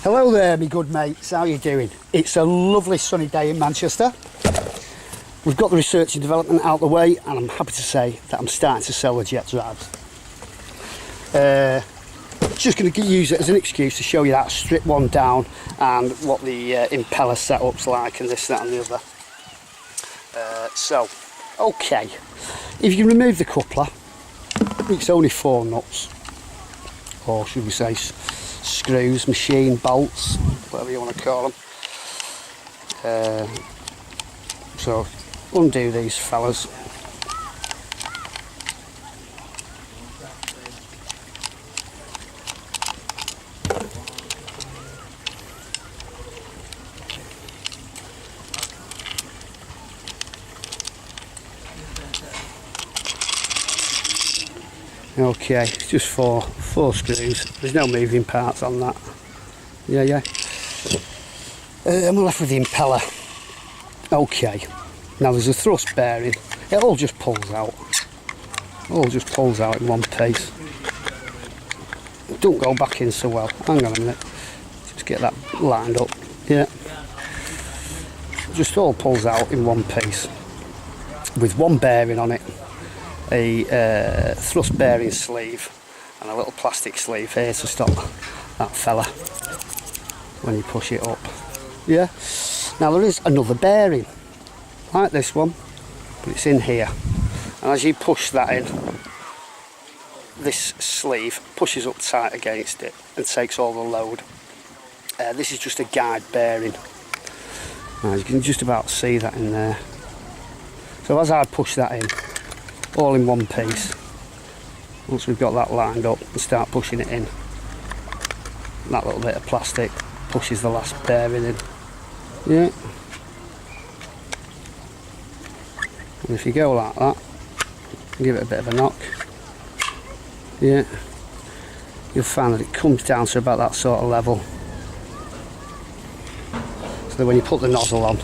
Hello there, me good mates, how you doing? It's a lovely sunny day in Manchester. We've got the research and development out the way, and I'm happy to say that I'm starting to sell the jet drives. Just going to use it as an excuse to show you that strip one down and what the impeller setup's like and this, that and the other. Okay, if you can remove the coupler, it's only 4 nuts, or should we say screws, machine bolts, whatever you want to call them. So undo these fellas. Okay, it's just four screws. There's no moving parts on that. Yeah. And we're left with the impeller. Okay, now there's a thrust bearing. It all just pulls out. In one piece. It don't go back in so well. Hang on a minute. Just get that lined up. Yeah. Just all pulls out in one piece. With one bearing on it. A thrust bearing sleeve and a little plastic sleeve here to stop that fella when you push it up. Yeah. Now there is another bearing like this one, but it's in here, and as you push that in, this sleeve pushes up tight against it and takes all the load. This is just a guide bearing. Now you can just about see that in there. So as I push that in, all in one piece, once we've got that lined up and start pushing it in, that little bit of plastic pushes the last bearing in. Yeah. And if you go like that, give it a bit of a knock, yeah, you'll find that it comes down to about that sort of level, so that when you put the nozzle on,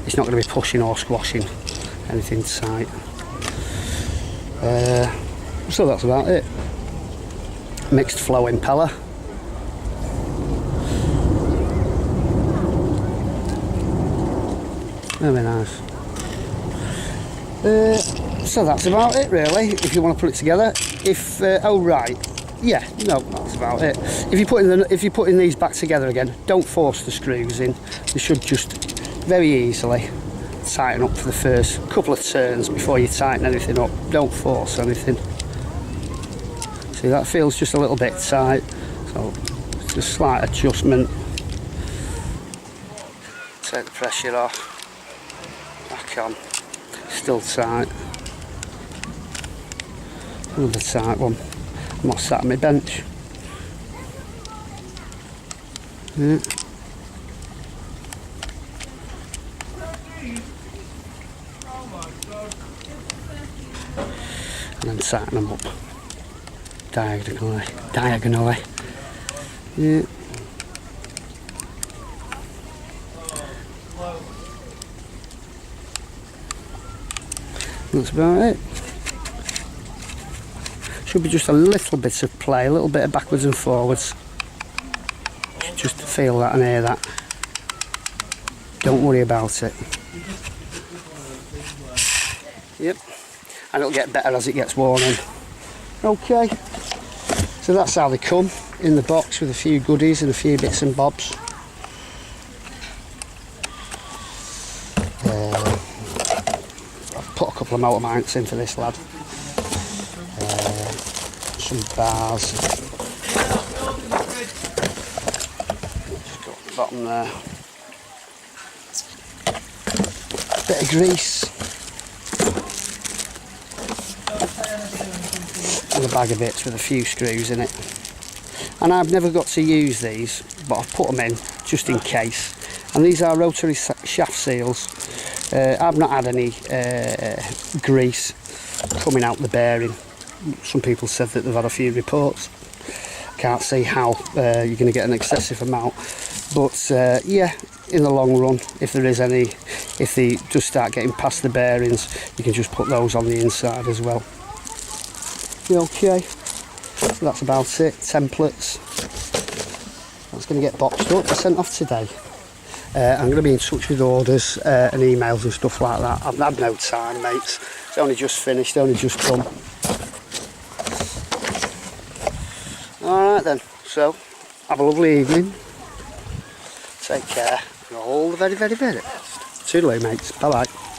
it's not going to be pushing or squashing anything tight. So that's about it. Mixed flow impeller. Very nice. So that's about it really, if you want to put it together. Oh right, yeah, no, that's about it. If you're putting these back together again, don't force the screws in. They should just very easily tighten up for the first couple of turns before you tighten anything up. Don't force anything. See, that feels just a little bit tight, so it's a slight adjustment. Take the pressure off, back on, still tight. Another tight one. I'm not sat on my bench. Yeah. And then tighten them up diagonally. Yeah. That's about it. Should be just a little bit of play, a little bit of backwards and forwards. Just to feel that and hear that. Don't worry about it. Yep. And it'll get better as it gets worn in. Okay, so that's how they come in the box, with a few goodies and a few bits and bobs. I've put a couple of motor mounts in for this lad. Some bars. Just got the bottom there. Bit of grease. And a bag of bits with a few screws in it. And I've never got to use these, but I've put them in just in case. And these are rotary shaft seals. I've not had any grease coming out the bearing. Some people said that they've had a few reports. Can't see how you're going to get an excessive amount, but yeah, in the long run, if there is any, if they just start getting past the bearings, you can just put those on the inside as well. Okay, so that's about it. Templates, that's going to get boxed up, sent off today. I'm going to be in touch with orders and emails and stuff like that. I've had no time, mates. It's only just finished, only just done. Alright then, so have a lovely evening. Take care. And all the very, very, very best. Toodaloo, mates. Bye bye.